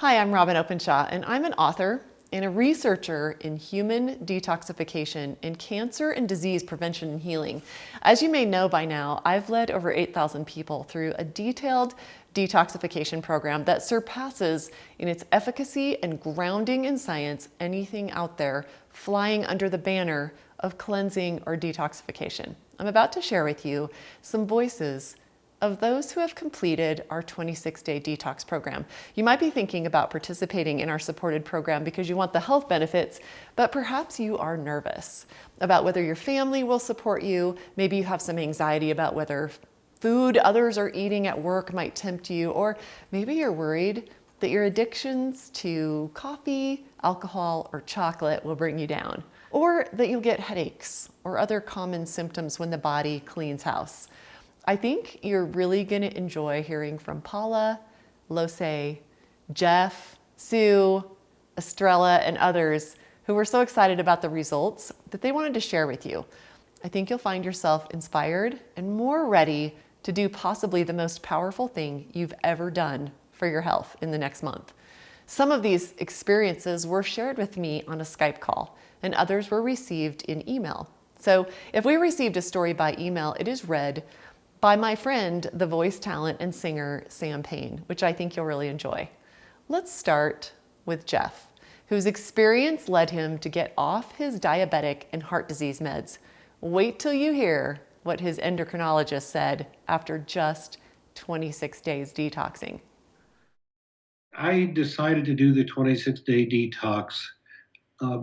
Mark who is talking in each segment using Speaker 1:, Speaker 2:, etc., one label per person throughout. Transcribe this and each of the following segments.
Speaker 1: Hi, I'm Robyn Openshaw, and I'm an author and a researcher in human detoxification and cancer and disease prevention and healing. As you may know by now, I've led over 8,000 people through a detailed detoxification program that surpasses in its efficacy and grounding in science anything out there flying under the banner of cleansing or detoxification. I'm about to share with you some voices of those who have completed our 26-day detox program. You might be thinking about participating in our supported program because you want the health benefits, but perhaps you are nervous about whether your family will support you. Maybe you have some anxiety about whether food others are eating at work might tempt you, or maybe you're worried that your addictions to coffee, alcohol, or chocolate will bring you down, or that you'll get headaches or other common symptoms when the body cleans house. I think you're really going to enjoy hearing from Paula, Lose, Jeff, Sue, Estrella, and others who were so excited about the results that they wanted to share with you. I think you'll find yourself inspired and more ready to do possibly the most powerful thing you've ever done for your health in the next month. Some of these experiences were shared with me on a Skype call, and others were received in email. So if we received a story by email, it is read by my friend, the voice talent and singer, Sam Payne, which I think you'll really enjoy. Let's start with Jeff, whose experience led him to get off his diabetic and heart disease meds. Wait till you hear what his endocrinologist said after just 26 days detoxing.
Speaker 2: I decided to do the 26-day detox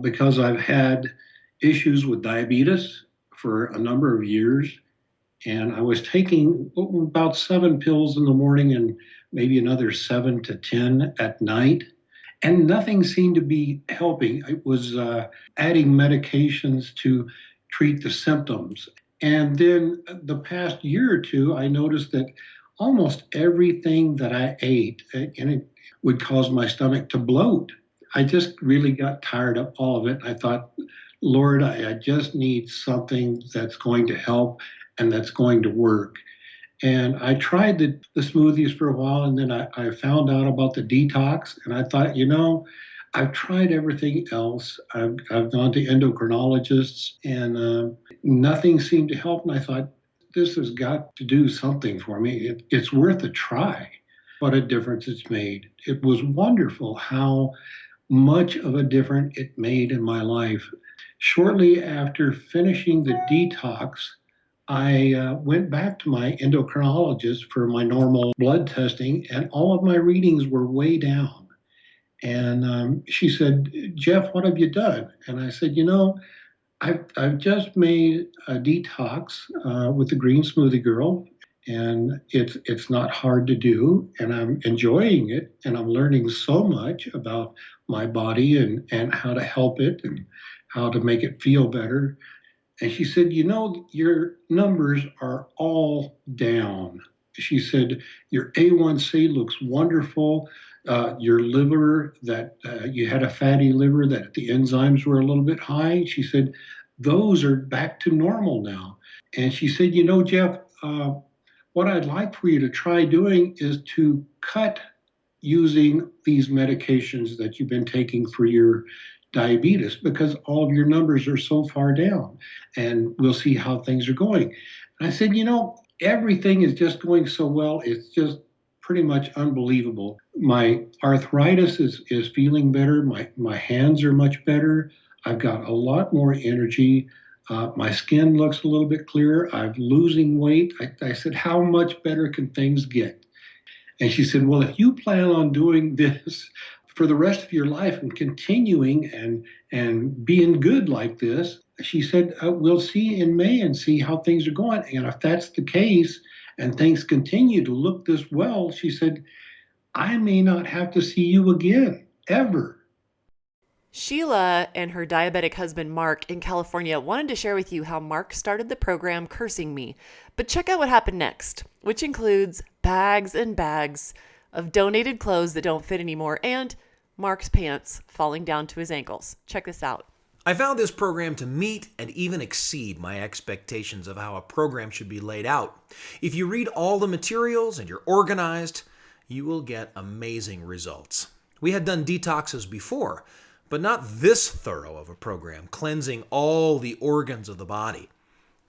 Speaker 2: because I've had issues with diabetes for a number of years. And I was taking about 7 pills in the morning and maybe another 7 to 10 at night. And nothing seemed to be helping. I was adding medications to treat the symptoms. And then the past year or two, I noticed that almost everything that I ate, and it would cause my stomach to bloat. I just really got tired of all of it. I thought, Lord, I just need something that's going to help and that's going to work. And I tried the smoothies for a while, and then I found out about the detox, and I thought, I've tried everything else. I've gone to endocrinologists, and nothing seemed to help. And I thought, this has got to do something for me. It's worth a try. What a difference it's made. It was wonderful how much of a difference it made in my life. Shortly after finishing the detox, I went back to my endocrinologist for my normal blood testing, and all of my readings were way down. And she said, Jeff, what have you done? And I said, I've just made a detox with the GreenSmoothieGirl, and it's not hard to do, and I'm enjoying it, and I'm learning so much about my body and how to help it and how to make it feel better. And she said, your numbers are all down. She said, your A1C looks wonderful. Your liver, that you had a fatty liver, that the enzymes were a little bit high. She said, those are back to normal now. And she said, Jeff, what I'd like for you to try doing is to cut using these medications that you've been taking for your diabetes, because all of your numbers are so far down, and we'll see how things are going. And I said, everything is just going so well. It's just pretty much unbelievable. My arthritis is feeling better. My hands are much better. I've got a lot more energy. My skin looks a little bit clearer. I'm losing weight. I said, how much better can things get? And she said, well, if you plan on doing this for the rest of your life and continuing and being good like this, she said, we'll see in May and see how things are going. And if that's the case and things continue to look this well, she said, I may not have to see you again, ever.
Speaker 1: Sheila and her diabetic husband, Mark, in California, wanted to share with you how Mark started the program cursing me. But check out what happened next, which includes bags and bags of donated clothes that don't fit anymore and Mark's pants falling down to his ankles. Check this out.
Speaker 3: I found this program to meet and even exceed my expectations of how a program should be laid out. If you read all the materials and you're organized, you will get amazing results. We had done detoxes before, but not this thorough of a program, cleansing all the organs of the body.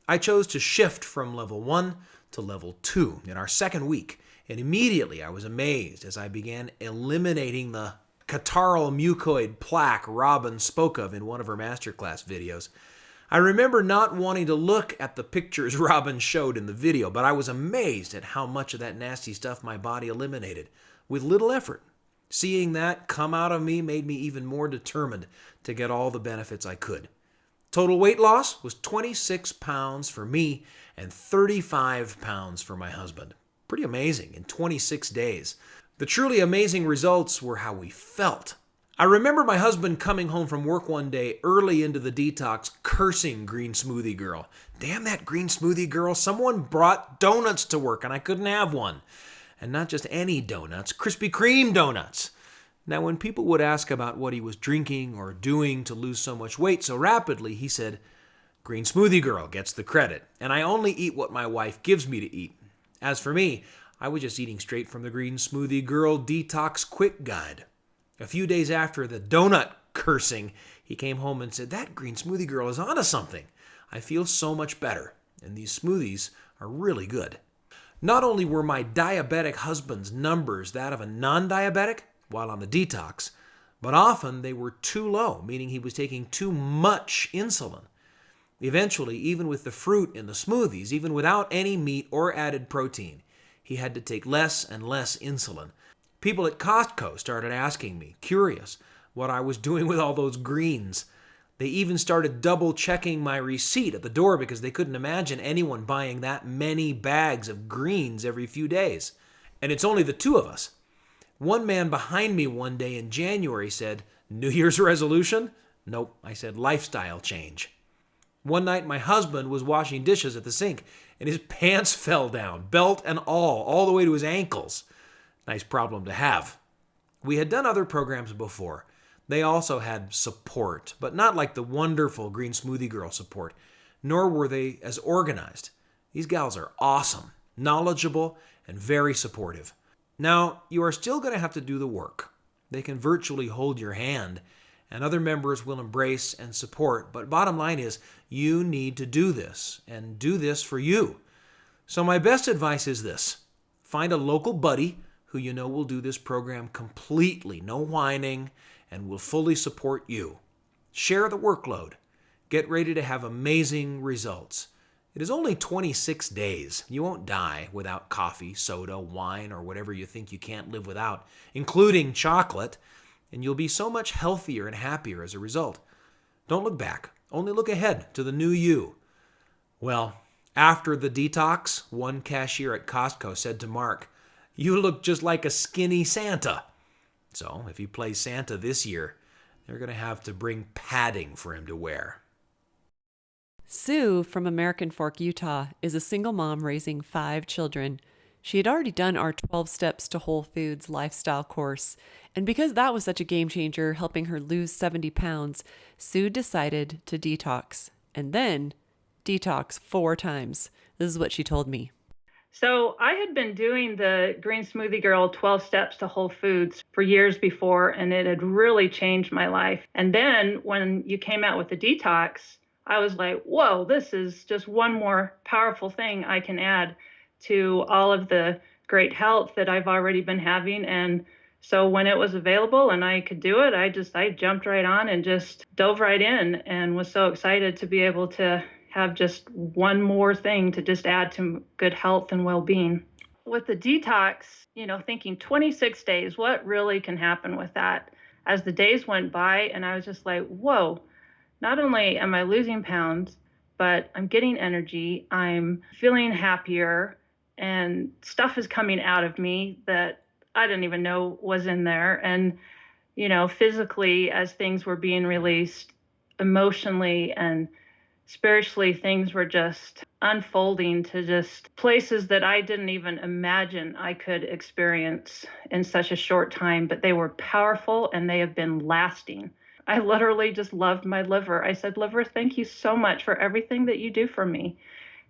Speaker 3: I chose to shift from level 1 to level 2 in our second week, and immediately I was amazed as I began eliminating the catarrhal mucoid plaque Robyn spoke of in one of her masterclass videos. I remember not wanting to look at the pictures Robyn showed in the video, but I was amazed at how much of that nasty stuff my body eliminated with little effort. Seeing that come out of me made me even more determined to get all the benefits I could. Total weight loss was 26 pounds for me and 35 pounds for my husband. Pretty amazing in 26 days. The truly amazing results were how we felt. I remember my husband coming home from work one day early into the detox cursing GreenSmoothieGirl. Damn that GreenSmoothieGirl, someone brought donuts to work and I couldn't have one. And not just any donuts, Krispy Kreme donuts. Now when people would ask about what he was drinking or doing to lose so much weight so rapidly, he said, GreenSmoothieGirl gets the credit, and I only eat what my wife gives me to eat. As for me, I was just eating straight from the GreenSmoothieGirl Detox Quick Guide. A few days after the donut cursing, he came home and said, that GreenSmoothieGirl is onto something. I feel so much better, and these smoothies are really good. Not only were my diabetic husband's numbers that of a non-diabetic while on the detox, but often they were too low, meaning he was taking too much insulin. Eventually, even with the fruit in the smoothies, even without any meat or added protein, he had to take less and less insulin. People at Costco started asking me, curious, what I was doing with all those greens. They even started double-checking my receipt at the door because they couldn't imagine anyone buying that many bags of greens every few days. And it's only the two of us. One man behind me one day in January said, New Year's resolution? Nope, I said lifestyle change. One night my husband was washing dishes at the sink and his pants fell down, belt and all the way to his ankles. Nice problem to have. We had done other programs before. They also had support, but not like the wonderful GreenSmoothieGirl support, nor were they as organized. These gals are awesome, knowledgeable, and very supportive. Now, you are still going to have to do the work. They can virtually hold your hand, and other members will embrace and support, but bottom line is, you need to do this, and do this for you. So my best advice is this. Find a local buddy who you know will do this program completely, no whining, and will fully support you. Share the workload. Get ready to have amazing results. It is only 26 days. You won't die without coffee, soda, wine, or whatever you think you can't live without, including chocolate, and you'll be so much healthier and happier as a result. Don't look back. Only look ahead to the new you. Well, after the detox, one cashier at Costco said to Mark, "You look just like a skinny Santa." So, if he plays Santa this year, they're going to have to bring padding for him to wear.
Speaker 1: Sue from American Fork, Utah, is a single mom raising 5 children. She had already done our 12 Steps to Whole Foods lifestyle course, and because that was such a game changer, helping her lose 70 pounds, Sue decided to detox, and then detox 4 times. This is what she told me.
Speaker 4: So I had been doing the GreenSmoothieGirl 12 Steps to Whole Foods for years before, and it had really changed my life. And then when you came out with the detox, I was like, whoa, this is just one more powerful thing I can add to all of the great health that I've already been having. And so when it was available and I could do it, I jumped right on and just dove right in and was so excited to be able to have just one more thing to just add to good health and well-being. With the detox, thinking 26 days, what really can happen with that? As the days went by, and I was just like, whoa, not only am I losing pounds, but I'm getting energy, I'm feeling happier, and stuff is coming out of me that I didn't even know was in there. And, physically, as things were being released, emotionally and spiritually, things were just unfolding to just places that I didn't even imagine I could experience in such a short time, but they were powerful and they have been lasting. I literally just loved my liver. I said, liver, thank you so much for everything that you do for me.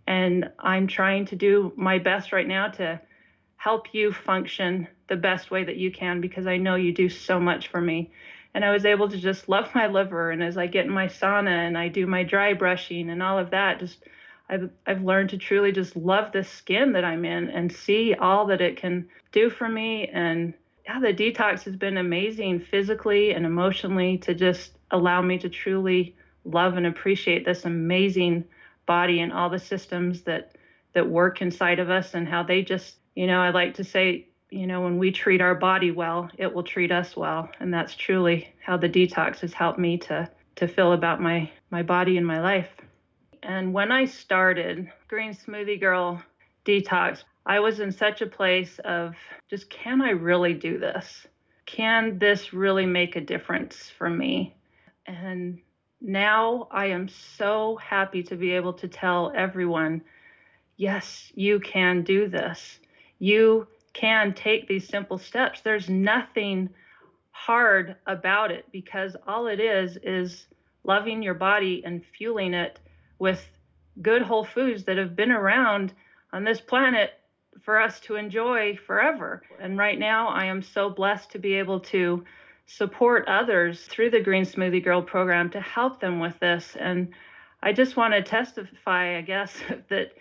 Speaker 4: And I'm trying to do my best right now to help you function the best way that you can, because I know you do so much for me. And I was able to just love my liver. And as I get in my sauna and I do my dry brushing and all of that, just I've learned to truly just love this skin that I'm in and see all that it can do for me. And yeah, the detox has been amazing physically and emotionally to just allow me to truly love and appreciate this amazing body and all the systems that work inside of us, and how they just, I like to say, when we treat our body well, it will treat us well. And that's truly how the detox has helped me to feel about my body and my life. And when I started Green Smoothie Girl Detox, I was in such a place of just, can I really do this? Can this really make a difference for me? And now I am so happy to be able to tell everyone, yes, you can do this. You can take these simple steps. There's nothing hard about it, because all it is loving your body and fueling it with good whole foods that have been around on this planet for us to enjoy forever. And right now I am so blessed to be able to support others through the Green Smoothie Girl program to help them with this. And I just want to testify, I guess, that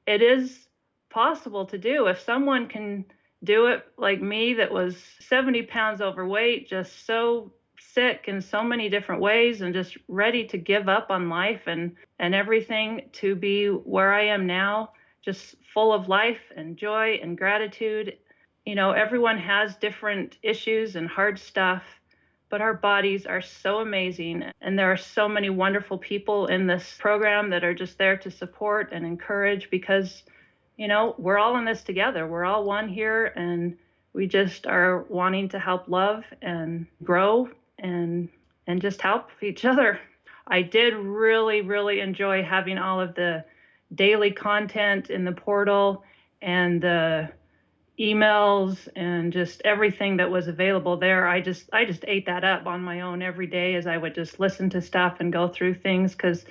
Speaker 4: it is possible to do. If someone can do it like me, that was 70 pounds overweight, just so sick in so many different ways and just ready to give up on life and everything, to be where I am now, just full of life and joy and gratitude. Everyone has different issues and hard stuff, but our bodies are so amazing. And there are so many wonderful people in this program that are just there to support and encourage, because, we're all in this together. We're all one here, and we just are wanting to help love and grow and just help each other. I did really, really enjoy having all of the daily content in the portal and the emails and just everything that was available there. I just ate that up on my own every day as I would just listen to stuff and go through things, because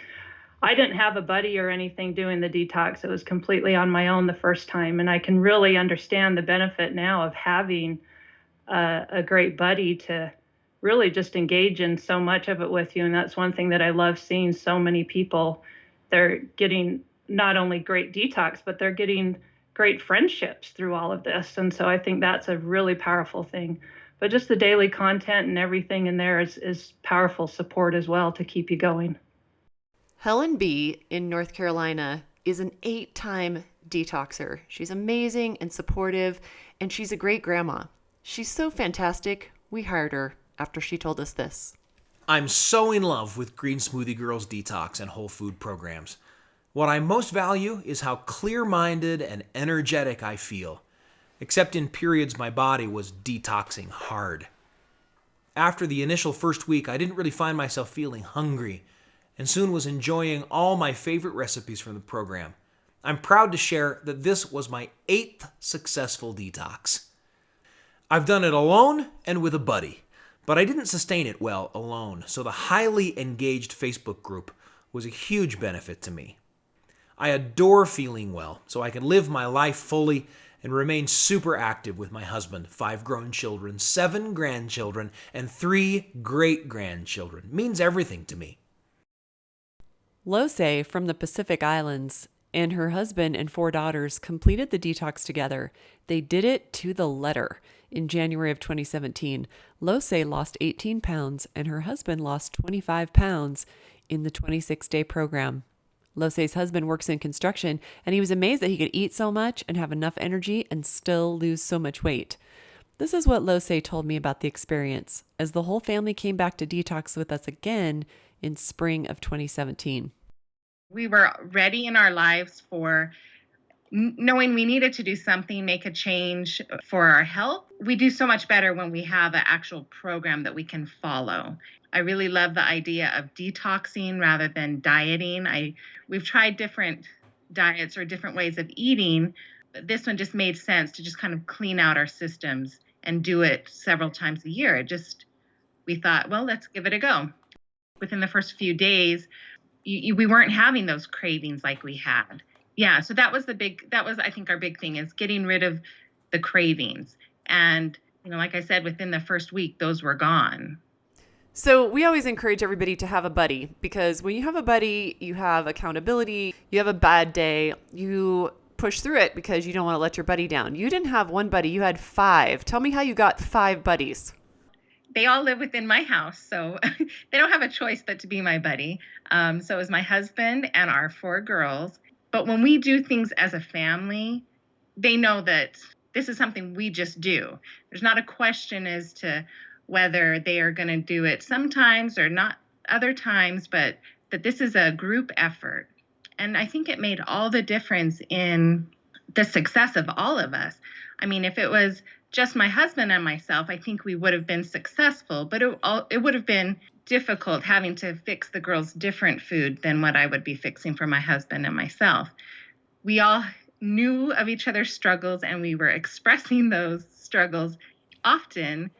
Speaker 4: I didn't have a buddy or anything doing the detox. It was completely on my own the first time. And I can really understand the benefit now of having a great buddy to really just engage in so much of it with you. And that's one thing that I love seeing so many people. They're getting not only great detox, but they're getting great friendships through all of this. And so I think that's a really powerful thing. But just the daily content and everything in there is powerful support as well to keep you going.
Speaker 1: Helen B. in North Carolina is an 8-time detoxer. She's amazing and supportive, and she's a great grandma. She's so fantastic, we hired her after she told us this.
Speaker 3: I'm so in love with Green Smoothie Girl's detox and whole food programs. What I most value is how clear-minded and energetic I feel, except in periods my body was detoxing hard. After the initial first week, I didn't really find myself feeling hungry, and soon was enjoying all my favorite recipes from the program. I'm proud to share that this was my 8th successful detox. I've done it alone and with a buddy, but I didn't sustain it well alone, so the highly engaged Facebook group was a huge benefit to me. I adore feeling well, so I can live my life fully and remain super active with my husband, 5 grown children, 7 grandchildren, and 3 great-grandchildren. It means everything to me.
Speaker 1: Lose from the Pacific Islands and her husband and 4 daughters completed the detox together. They did it to the letter. In January of 2017, Lose lost 18 pounds and her husband lost 25 pounds in the 26-day program. Lose's husband works in construction, and he was amazed that he could eat so much and have enough energy and still lose so much weight. This is what Lose told me about the experience as the whole family came back to detox with us again in spring of 2017.
Speaker 5: We were ready in our lives for knowing we needed to do something, make a change for our health. We do so much better when we have an actual program that we can follow. I really love the idea of detoxing rather than dieting. We've tried different diets or different ways of eating, but this one just made sense to just kind of clean out our systems and do it several times a year. We thought, well, let's give it a go. Within the first few days, we weren't having those cravings like we had. Yeah, so that was I think our big thing is getting rid of the cravings. And, like I said, within the first week, those were gone.
Speaker 1: So we always encourage everybody to have a buddy, because when you have a buddy, you have accountability. You have a bad day, you push through it because you don't want to let your buddy down. You didn't have one buddy, you had 5. Tell me how you got 5 buddies.
Speaker 5: They all live within my house, so they don't have a choice but to be my buddy. So it was my husband and our 4 girls. But when we do things as a family, they know that this is something we just do. There's not a question as to whether they are going to do it sometimes or not other times, but that this is a group effort. And I think it made all the difference in the success of all of us. I mean, if it was just my husband and myself, I think we would have been successful, but it would have been difficult having to fix the girls different food than what I would be fixing for my husband and myself. We all knew of each other's struggles, and we were expressing those struggles often,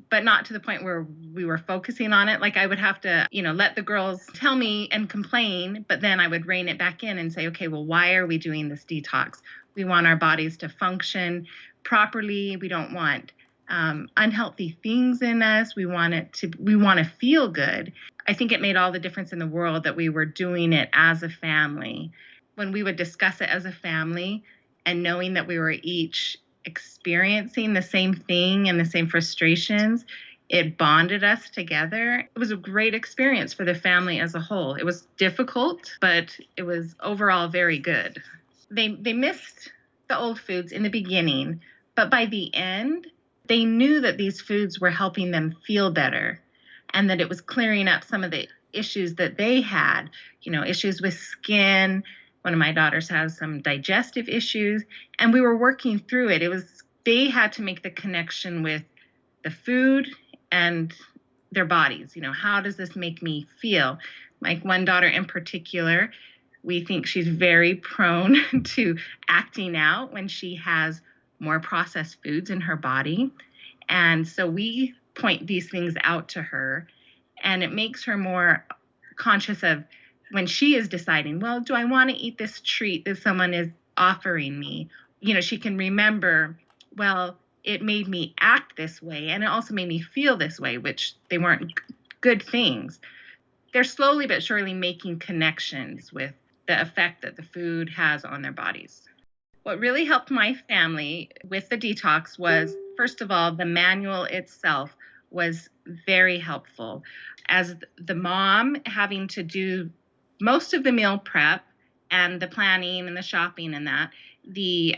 Speaker 5: but not to the point where we were focusing on it. Like I would have to, let the girls tell me and complain, but then I would rein it back in and say, okay, well, why are we doing this detox? We want our bodies to function properly. We don't want unhealthy things in us. We want to feel good. I think it made all the difference in the world that we were doing it as a family. When we would discuss it as a family and knowing that we were each experiencing the same thing and the same frustrations, it bonded us together. It was a great experience for the family as a whole. It was difficult, but it was overall very good. They missed the old foods in the beginning, but by the end, they knew that these foods were helping them feel better and that it was clearing up some of the issues that they had, issues with skin. One of my daughters has some digestive issues, and we were working through it. They had to make the connection with the food and their bodies. How does this make me feel? Like one daughter in particular, we think she's very prone to acting out when she has more processed foods in her body. And so we point these things out to her, and it makes her more conscious of when she is deciding, well, do I want to eat this treat that someone is offering me? She can remember, well, it made me act this way, and it also made me feel this way, which they weren't good things. They're slowly but surely making connections with the effect that the food has on their bodies. What really helped my family with the detox was, first of all, the manual itself was very helpful. As the mom, having to do most of the meal prep and the planning and the shopping and that, the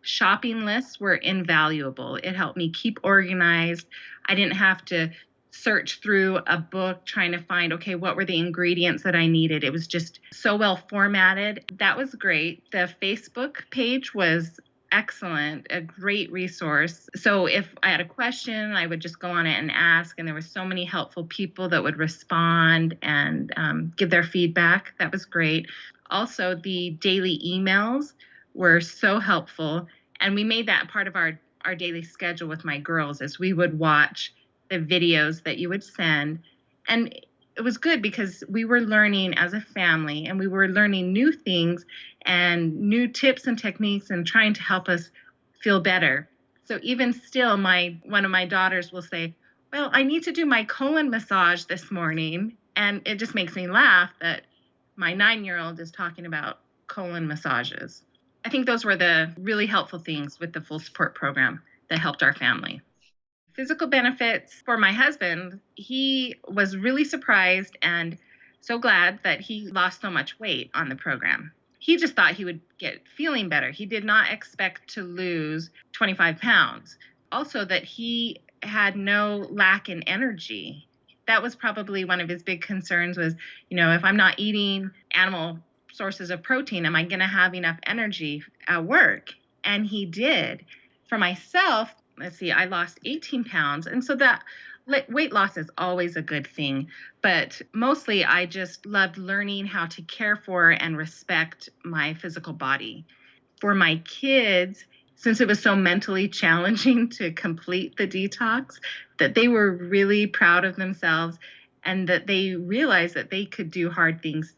Speaker 5: shopping lists were invaluable. It helped me keep organized. I didn't have to search through a book trying to find, okay, what were the ingredients that I needed? It was just so well formatted. That was great. The Facebook page was excellent, a great resource. So if I had a question, I would just go on it and ask, and there were so many helpful people that would respond and give their feedback. That was great. Also, the daily emails were so helpful, and we made that part of our daily schedule with my girls, as we would watch the videos that you would send. And it was good because we were learning as a family, and we were learning new things and new tips and techniques and trying to help us feel better. So even still, one of my daughters will say, well, I need to do my colon massage this morning. And it just makes me laugh that my 9-year-old is talking about colon massages. I think those were the really helpful things with the full support program that helped our family. Physical benefits for my husband, he was really surprised and so glad that he lost so much weight on the program. He just thought he would get feeling better. He did not expect to lose 25 pounds. Also, that he had no lack in energy. That was probably one of his big concerns was, if I'm not eating animal sources of protein, am I going to have enough energy at work? And he did. For myself, I lost 18 pounds. And so that weight loss is always a good thing. But mostly I just loved learning how to care for and respect my physical body. For my kids, since it was so mentally challenging to complete the detox, that they were really proud of themselves and that they realized that they could do hard things.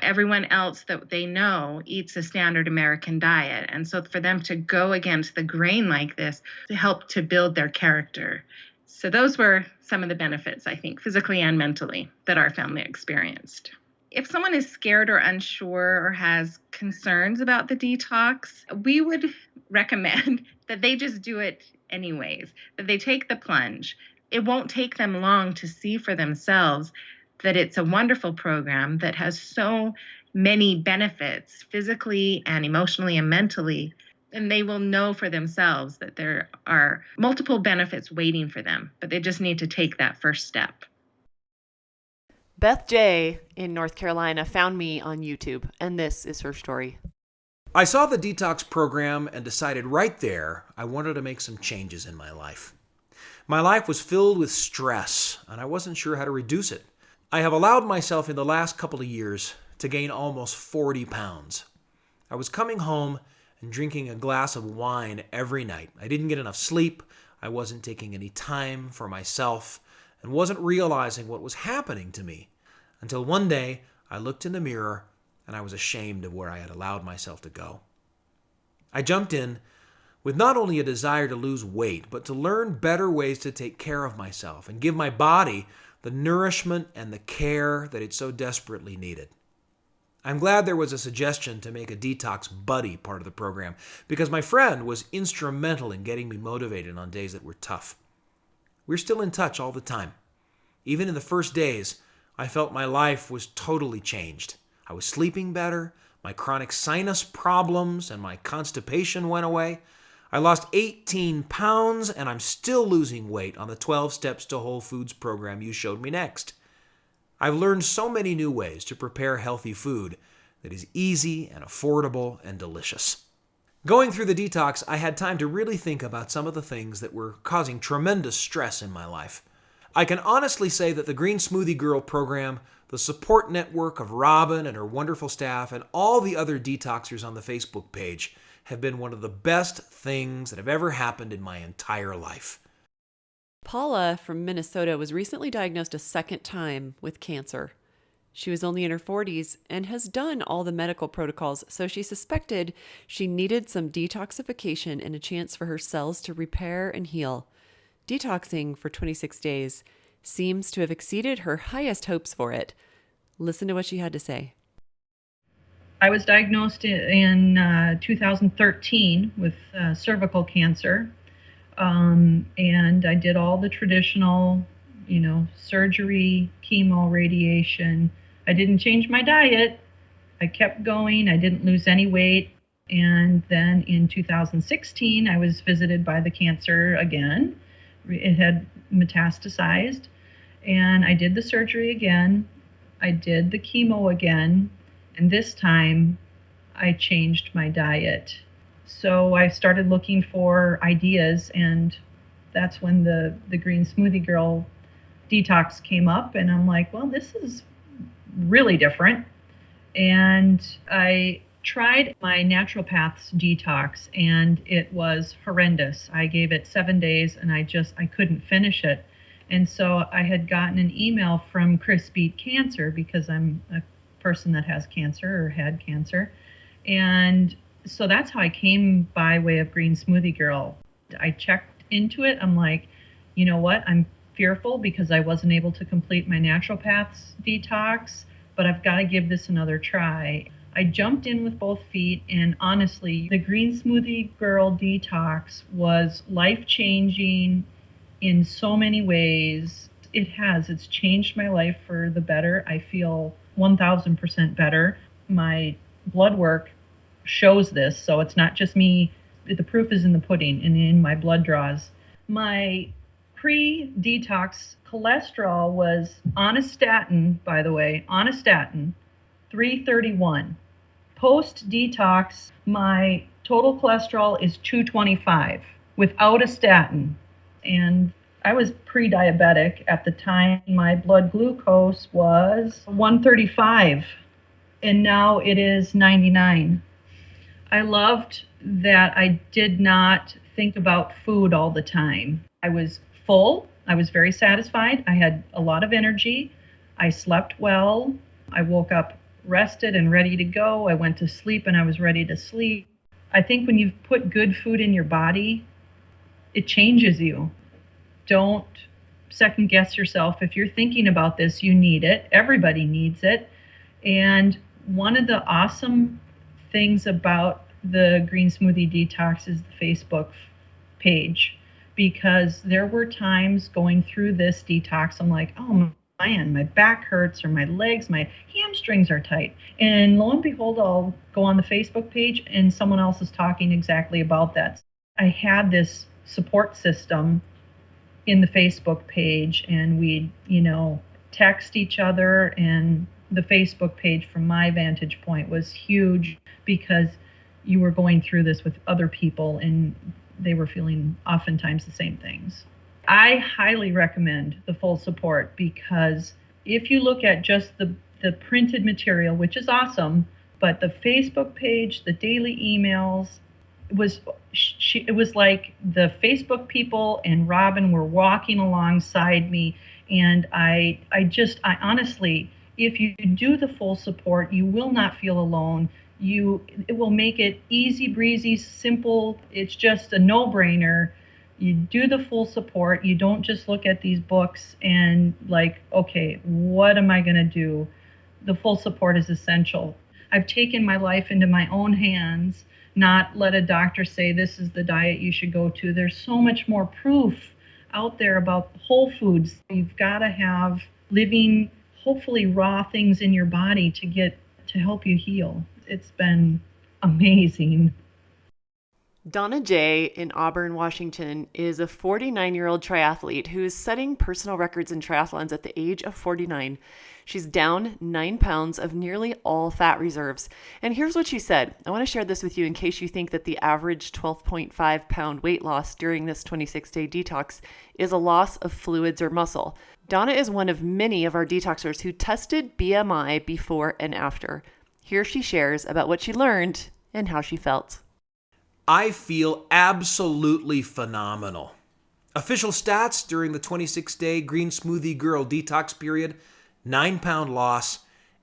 Speaker 5: Everyone else that they know eats a standard American diet. And so for them to go against the grain like this to help to build their character. So those were some of the benefits, I think, physically and mentally, that our family experienced. If someone is scared or unsure or has concerns about the detox, we would recommend that they just do it anyways, that they take the plunge. It won't take them long to see for themselves that it's a wonderful program that has so many benefits physically and emotionally and mentally, and they will know for themselves that there are multiple benefits waiting for them, but they just need to take that first step.
Speaker 1: Beth Jay in North Carolina found me on YouTube, and this is her story.
Speaker 3: I saw the detox program and decided right there I wanted to make some changes in my life. My life was filled with stress, and I wasn't sure how to reduce it. I have allowed myself in the last couple of years to gain almost 40 pounds. I was coming home and drinking a glass of wine every night. I didn't get enough sleep. I wasn't taking any time for myself and wasn't realizing what was happening to me until one day I looked in the mirror and I was ashamed of where I had allowed myself to go. I jumped in with not only a desire to lose weight, but to learn better ways to take care of myself and give my body the nourishment and the care that it so desperately needed. I'm glad there was a suggestion to make a detox buddy part of the program because my friend was instrumental in getting me motivated on days that were tough. We're still in touch all the time. Even in the first days, I felt my life was totally changed. I was sleeping better, my chronic sinus problems and my constipation went away. I lost 18 pounds and I'm still losing weight on the 12 Steps to Whole Foods program you showed me next. I've learned so many new ways to prepare healthy food that is easy and affordable and delicious. Going through the detox, I had time to really think about some of the things that were causing tremendous stress in my life. I can honestly say that the GreenSmoothieGirl program, the support network of Robyn and her wonderful staff, and all the other detoxers on the Facebook page have been one of the best things that have ever happened in my entire life.
Speaker 1: Paula from Minnesota was recently diagnosed a second time with cancer. She was only in her 40s and has done all the medical protocols, so she suspected she needed some detoxification and a chance for her cells to repair and heal. Detoxing for 26 days seems to have exceeded her highest hopes for it. Listen to what she had to say.
Speaker 6: I was diagnosed in 2013 with cervical cancer, and I did all the traditional, surgery, chemo, radiation. I didn't change my diet. I kept going. I didn't lose any weight. And then in 2016, I was visited by the cancer again. It had metastasized, and I did the surgery again. I did the chemo again. And this time, I changed my diet. So I started looking for ideas, and that's when the GreenSmoothieGirl detox came up. And I'm like, well, this is really different. And I tried my naturopath's detox, and it was horrendous. I gave it 7 days, and I couldn't finish it. And so I had gotten an email from Chris Beat Cancer, because I'm a person that has cancer or had cancer. And so that's how I came by way of GreenSmoothieGirl. I checked into it. I'm like, you know what? I'm fearful because I wasn't able to complete my naturopath's detox, but I've got to give this another try. I jumped in with both feet, and honestly, the GreenSmoothieGirl detox was life-changing in so many ways. It's changed my life for the better. I feel 1,000% better. My blood work shows this, so it's not just me. The proof is in the pudding and in my blood draws. My pre-detox cholesterol was on a statin, by the way, 331. Post-detox, my total cholesterol is 225 without a statin. And I was pre-diabetic at the time. My blood glucose was 135, and now it is 99. I loved that I did not think about food all the time. I was full, I was very satisfied. I had a lot of energy. I slept well. I woke up rested and ready to go. I went to sleep and I was ready to sleep. I think when you've put good food in your body, it changes you. Don't second guess yourself. If you're thinking about this, you need it. Everybody needs it. And one of the awesome things about the Green Smoothie Detox is the Facebook page, because there were times going through this detox, I'm like, oh man, my back hurts or my legs, my hamstrings are tight. And lo and behold, I'll go on the Facebook page and someone else is talking exactly about that. I had this support system in the Facebook page, and we'd, text each other. And the Facebook page, from my vantage point, was huge because you were going through this with other people and they were feeling oftentimes the same things. I highly recommend the full support, because if you look at just the printed material, which is awesome, but the Facebook page, the daily emails, it was like the Facebook people and Robyn were walking alongside me. And I honestly, if you do the full support, you will not feel alone. It will make it easy breezy, simple. It's just a no-brainer. You do the full support. You don't just look at these books and like, okay, what am I going to do? The full support is essential. I've taken my life into my own hands, not let a doctor say this is the diet you should go to. There's so much more proof out there about whole foods. You've got to have living, hopefully raw things in your body to help you heal. It's been amazing.
Speaker 1: Donna Jay in Auburn, Washington, is a 49-year-old triathlete who is setting personal records in triathlons at the age of 49. She's down 9 pounds of nearly all fat reserves. And here's what she said. I want to share this with you in case you think that the average 12.5 pound weight loss during this 26-day detox is a loss of fluids or muscle. Donna is one of many of our detoxers who tested BMI before and after. Here she shares about what she learned and how she felt.
Speaker 3: I feel absolutely phenomenal. Official stats during the 26-day Green Smoothie Girl detox period: 9 pound loss,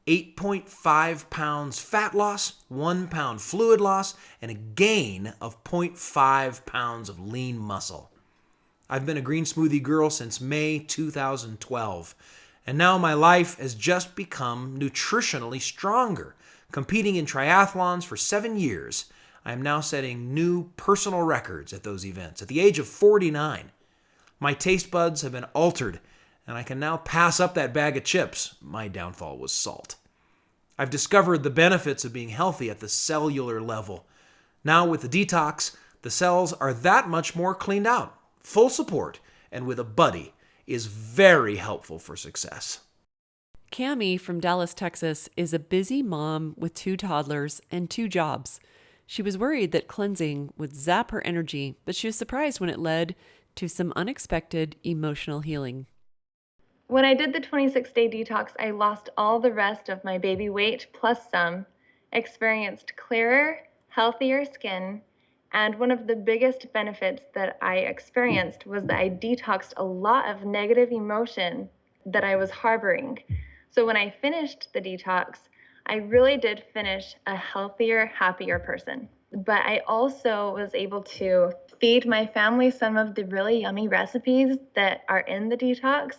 Speaker 3: 8.5 pounds fat loss, 1 pound fluid loss, and a gain of 0.5 pounds of lean muscle. I've been a Green Smoothie Girl since May 2012, and now my life has just become nutritionally stronger. Competing in triathlons for 7 years, I am now setting new personal records at those events at the age of 49. My taste buds have been altered, and I can now pass up that bag of chips. My downfall was salt. I've discovered the benefits of being healthy at the cellular level. Now with the detox, the cells are that much more cleaned out. Full support and with a buddy is very helpful for success.
Speaker 1: Cammie from Dallas, Texas, is a busy mom with 2 toddlers and 2 jobs. She was worried that cleansing would zap her energy, but she was surprised when it led to some unexpected emotional healing.
Speaker 7: When I did the 26-day detox, I lost all the rest of my baby weight plus some, experienced clearer, healthier skin, and one of the biggest benefits that I experienced was that I detoxed a lot of negative emotion that I was harboring. So when I finished the detox, I really did finish a healthier, happier person. But I also was able to feed my family some of the really yummy recipes that are in the detox,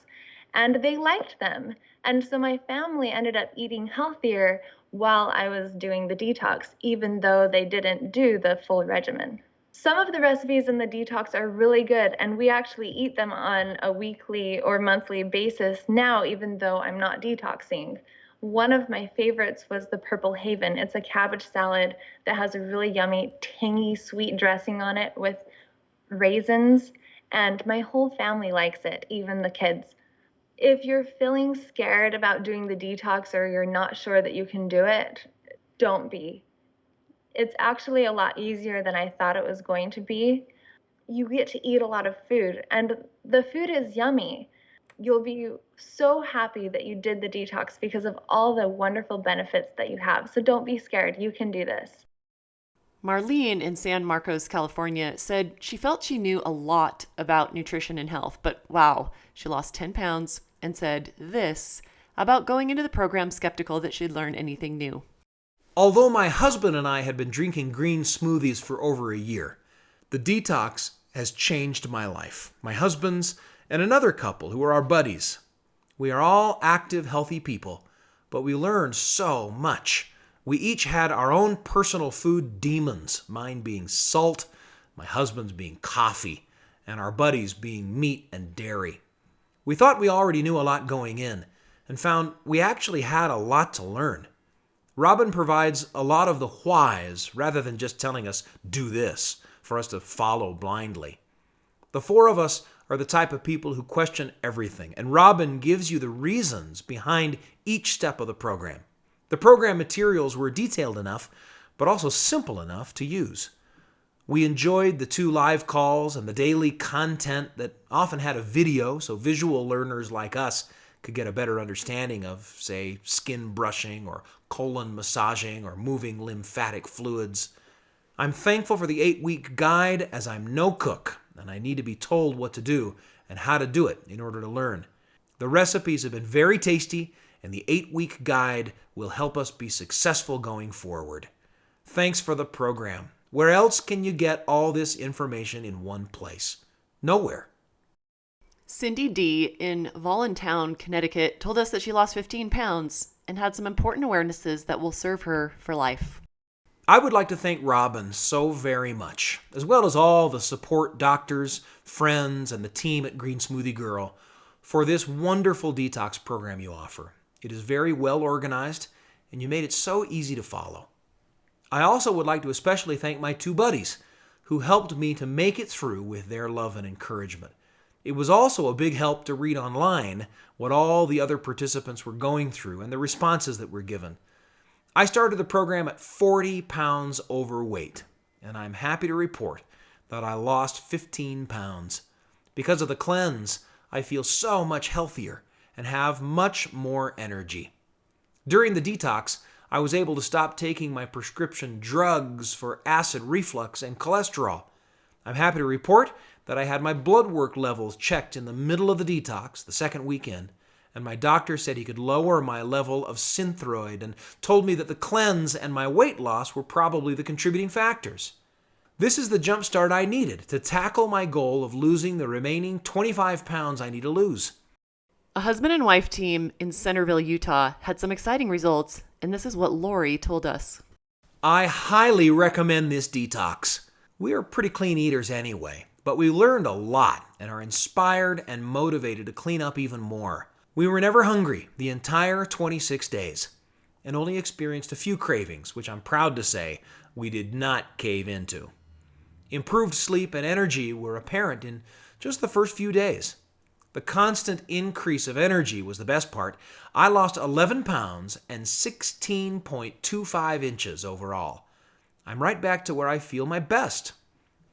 Speaker 7: and they liked them. And so my family ended up eating healthier while I was doing the detox, even though they didn't do the full regimen. Some of the recipes in the detox are really good, and we actually eat them on a weekly or monthly basis now, even though I'm not detoxing. One of my favorites was the Purple Haven. It's a cabbage salad that has a really yummy, tangy, sweet dressing on it with raisins, and my whole family likes it, even the kids. If you're feeling scared about doing the detox or you're not sure that you can do it, don't be. It's actually a lot easier than I thought it was going to be. You get to eat a lot of food, and the food is yummy. You'll be so happy that you did the detox because of all the wonderful benefits that you have. So don't be scared. You can do this.
Speaker 1: Marleen in San Marcos, California, said she felt she knew a lot about nutrition and health, but wow, she lost 10 pounds and said this about going into the program skeptical that she'd learn anything new.
Speaker 3: Although my husband and I had been drinking green smoothies for over a year, the detox has changed my life, my husband's, and another couple who are our buddies. We are all active, healthy people, but we learned so much. We each had our own personal food demons, mine being salt, my husband's being coffee, and our buddies being meat and dairy. We thought we already knew a lot going in, and found we actually had a lot to learn. Robyn provides a lot of the whys rather than just telling us, do this, for us to follow blindly. The four of us are the type of people who question everything, and Robyn gives you the reasons behind each step of the program. The program materials were detailed enough, but also simple enough to use. We enjoyed the 2 live calls and the daily content that often had a video, so visual learners like us could get a better understanding of, say, skin brushing or colon massaging or moving lymphatic fluids. I'm thankful for the 8-week guide, as I'm no cook and I need to be told what to do and how to do it in order to learn. The recipes have been very tasty, and the 8-week guide will help us be successful going forward. Thanks for the program. Where else can you get all this information in one place? Nowhere.
Speaker 1: Cindy D. in Voluntown, Connecticut, told us that she lost 15 pounds and had some important awarenesses that will serve her for life.
Speaker 3: I would like to thank Robyn so very much, as well as all the support doctors, friends, and the team at GreenSmoothieGirl for this wonderful detox program you offer. It is very well organized, and you made it so easy to follow. I also would like to especially thank my 2 buddies who helped me to make it through with their love and encouragement. It was also a big help to read online what all the other participants were going through and the responses that were given. I started the program at 40 pounds overweight, and I'm happy to report that I lost 15 pounds. Because of the cleanse, I feel so much healthier and have much more energy. During the detox, I was able to stop taking my prescription drugs for acid reflux and cholesterol. I'm happy to report that I had my blood work levels checked in the middle of the detox, the second weekend, and my doctor said he could lower my level of synthroid and told me that the cleanse and my weight loss were probably the contributing factors. This is the jumpstart I needed to tackle my goal of losing the remaining 25 pounds I need to lose.
Speaker 1: A husband and wife team in Centerville, Utah had some exciting results, and this is what Lori told us.
Speaker 3: I highly recommend this detox. We are pretty clean eaters anyway, but we learned a lot and are inspired and motivated to clean up even more. We were never hungry the entire 26 days and only experienced a few cravings, which I'm proud to say we did not cave into. Improved sleep and energy were apparent in just the first few days. The constant increase of energy was the best part. I lost 11 pounds and 16.25 inches overall. I'm right back to where I feel my best.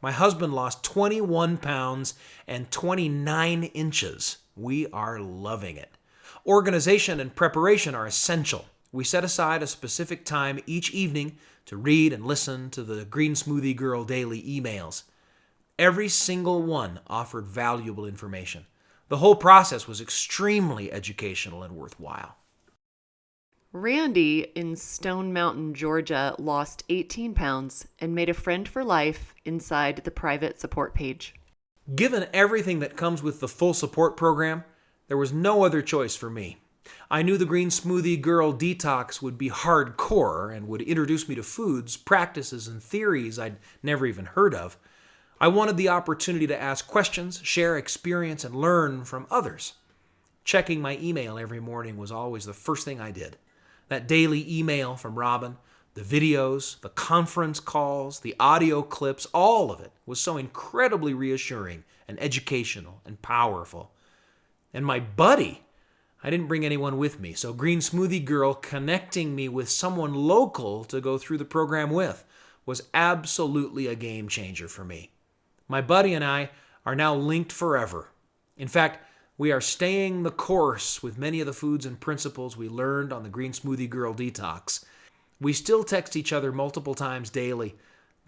Speaker 3: My husband lost 21 pounds and 29 inches. We are loving it. Organization and preparation are essential. We set aside a specific time each evening to read and listen to the GreenSmoothieGirl daily emails. Every single one offered valuable information. The whole process was extremely educational and worthwhile.
Speaker 1: Randi in Stone Mountain, Georgia, lost 18 pounds and made a friend for life inside the private support page.
Speaker 3: Given everything that comes with the full support program, there was no other choice for me. I knew the GreenSmoothieGirl detox would be hardcore and would introduce me to foods, practices, and theories I'd never even heard of. I wanted the opportunity to ask questions, share experience, and learn from others. Checking my email every morning was always the first thing I did. That daily email from Robyn, the videos, the conference calls, the audio clips, all of it was so incredibly reassuring and educational and powerful. And my buddy, I didn't bring anyone with me, so GreenSmoothieGirl connecting me with someone local to go through the program with was absolutely a game changer for me. My buddy and I are now linked forever. In fact, we are staying the course with many of the foods and principles we learned on the GreenSmoothieGirl detox. We still text each other multiple times daily.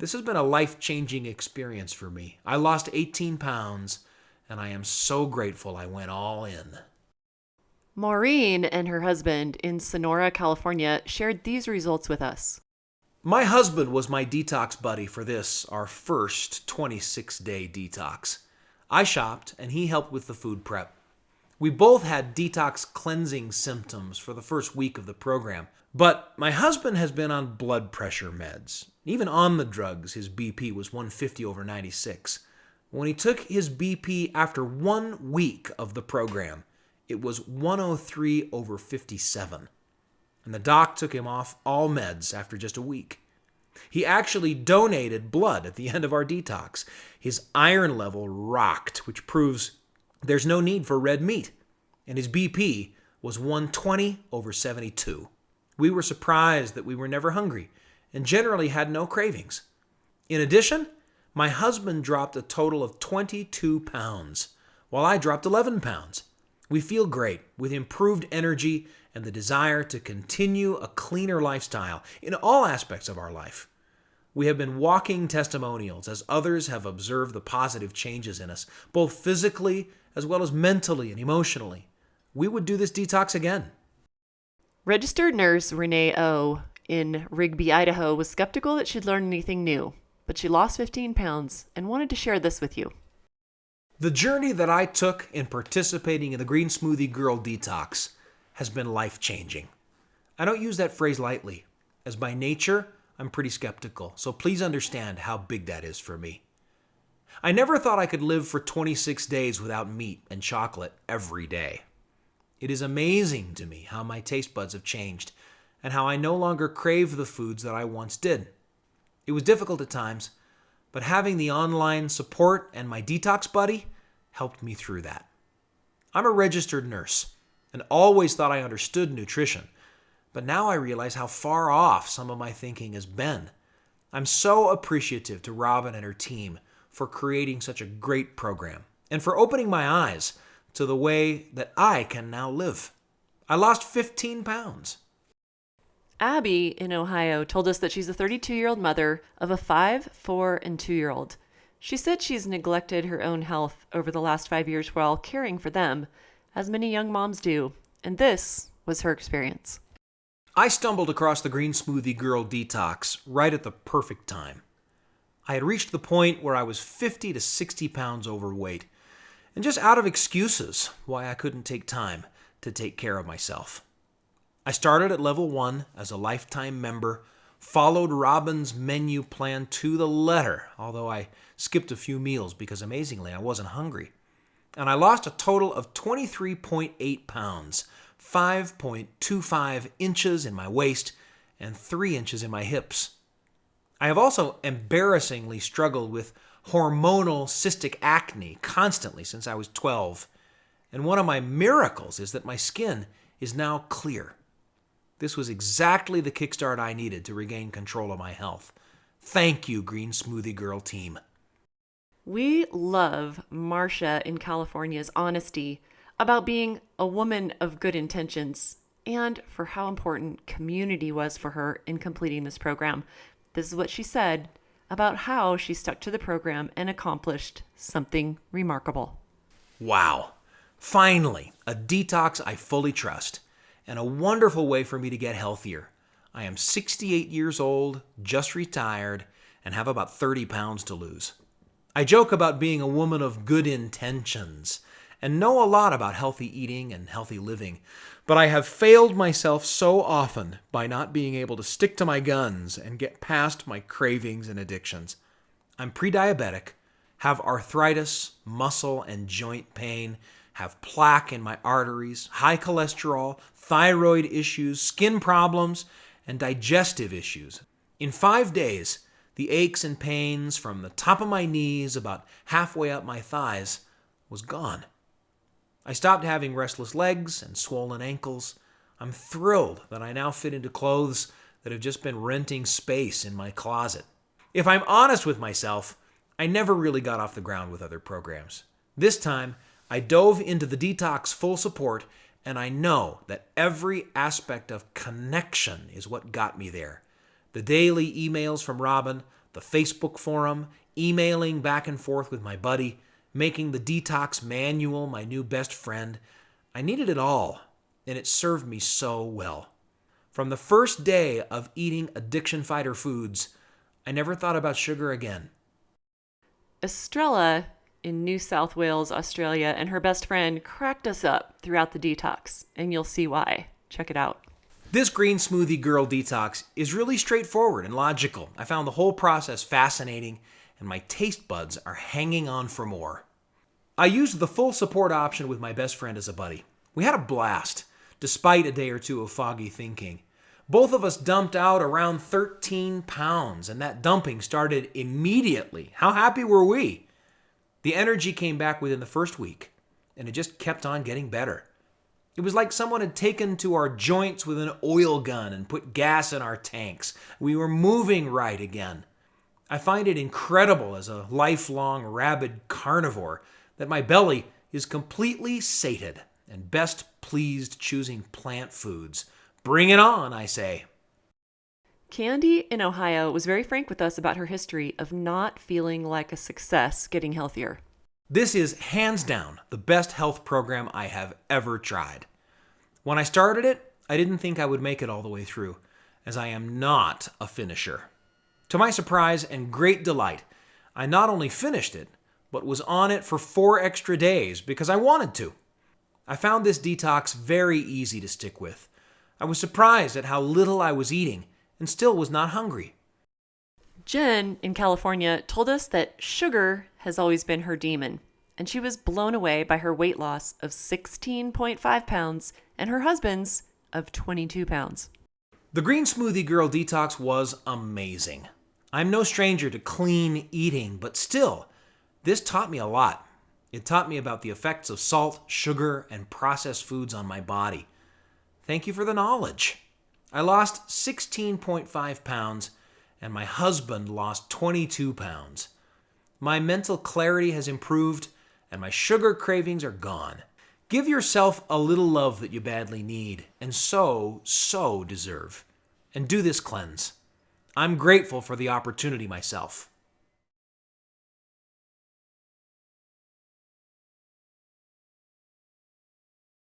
Speaker 3: This has been a life-changing experience for me. I lost 18 pounds, and I am so grateful I went all in.
Speaker 1: Maureen and her husband in Sonora, California, shared these results with us.
Speaker 3: My husband was my detox buddy for this, our first 26-day detox. I shopped, and he helped with the food prep. We both had detox cleansing symptoms for the first week of the program, but my husband has been on blood pressure meds. Even on the drugs, his BP was 150/96. When he took his BP after 1 week of the program, it was 103/57. And the doc took him off all meds after just a week. He actually donated blood at the end of our detox. His iron level rocked, which proves there's no need for red meat. And his BP was 120/72. We were surprised that we were never hungry and generally had no cravings. In addition, my husband dropped a total of 22 pounds, while I dropped 11 pounds. We feel great with improved energy and the desire to continue a cleaner lifestyle in all aspects of our life. We have been walking testimonials as others have observed the positive changes in us, both physically as well as mentally and emotionally. We would do this detox again.
Speaker 1: Registered nurse Rene O. in Rigby, Idaho, was skeptical that she'd learn anything new, but she lost 15 pounds and wanted to share this with you.
Speaker 3: The journey that I took in participating in the Green Smoothie Girl detox has been life-changing. I don't use that phrase lightly, as by nature, I'm pretty skeptical, so please understand how big that is for me. I never thought I could live for 26 days without meat and chocolate every day. It is amazing to me how my taste buds have changed and how I no longer crave the foods that I once did. It was difficult at times, but having the online support and my detox buddy helped me through that. I'm a registered nurse and always thought I understood nutrition, but now I realize how far off some of my thinking has been. I'm so appreciative to Robyn and her team for creating such a great program and for opening my eyes to the way that I can now live. I lost 15 pounds.
Speaker 1: Abbey in Ohio told us that she's a 32-year-old mother of a 5, 4, and 2-year-old. She said she's neglected her own health over the last 5 years while caring for them, as many young moms do, and this was her experience.
Speaker 3: I stumbled across the Green Smoothie Girl detox right at the perfect time. I had reached the point where I was 50 to 60 pounds overweight, and just out of excuses why I couldn't take time to take care of myself. I started at level 1 as a lifetime member, followed Robyn's menu plan to the letter, although I skipped a few meals because amazingly I wasn't hungry. And I lost a total of 23.8 pounds, 5.25 inches in my waist, and 3 inches in my hips. I have also embarrassingly struggled with hormonal cystic acne constantly since I was 12. And one of my miracles is that my skin is now clear. This was exactly the kickstart I needed to regain control of my health. Thank you, Green Smoothie Girl team.
Speaker 1: We love Marcia in California's honesty about being a woman of good intentions and for how important community was for her in completing this program. This is what she said about how she stuck to the program and accomplished something remarkable.
Speaker 3: Wow. Finally, a detox I fully trust and a wonderful way for me to get healthier. I am 68 years old, just retired, and have about 30 pounds to lose. I joke about being a woman of good intentions and know a lot about healthy eating and healthy living, but I have failed myself so often by not being able to stick to my guns and get past my cravings and addictions. I'm pre-diabetic, have arthritis, muscle and joint pain, have plaque in my arteries, high cholesterol, thyroid issues, skin problems, and digestive issues. In 5 days, the aches and pains from the top of my knees about halfway up my thighs was gone. I stopped having restless legs and swollen ankles. I'm thrilled that I now fit into clothes that have just been renting space in my closet. If I'm honest with myself, I never really got off the ground with other programs. This time, I dove into the detox full support, and I know that every aspect of connection is what got me there. The daily emails from Robyn, the Facebook forum, emailing back and forth with my buddy, making the detox manual my new best friend. I needed it all, and it served me so well. From the first day of eating addiction fighter foods, I never thought about sugar again.
Speaker 1: Estrella in New South Wales, Australia, and her best friend cracked us up throughout the detox, and you'll see why. Check it out.
Speaker 3: This Green Smoothie Girl detox is really straightforward and logical. I found the whole process fascinating, and my taste buds are hanging on for more. I used the full support option with my best friend as a buddy. We had a blast, despite a day or two of foggy thinking. Both of us dumped out around 13 pounds, and that dumping started immediately. How happy were we? The energy came back within the first week, and it just kept on getting better. It was like someone had taken to our joints with an oil gun and put gas in our tanks. We were moving right again. I find it incredible as a lifelong rabid carnivore that my belly is completely sated and best pleased choosing plant foods. Bring it on, I say.
Speaker 1: Candy in Ohio was very frank with us about her history of not feeling like a success getting healthier.
Speaker 3: This is hands down the best health program I have ever tried. When I started it, I didn't think I would make it all the way through, as I am not a finisher. To my surprise and great delight, I not only finished it, but was on it for 4 extra days because I wanted to. I found this detox very easy to stick with. I was surprised at how little I was eating and still was not hungry.
Speaker 1: Jen in California told us that sugar has always been her demon, and she was blown away by her weight loss of 16.5 pounds and her husband's of 22 pounds.
Speaker 3: The Green Smoothie Girl detox was amazing. I'm no stranger to clean eating, but still, this taught me a lot. It taught me about the effects of salt, sugar, and processed foods on my body. Thank you for the knowledge. I lost 16.5 pounds, and my husband lost 22 pounds. My mental clarity has improved, and my sugar cravings are gone. Give yourself a little love that you badly need, and so deserve. And do this cleanse. I'm grateful for the opportunity myself.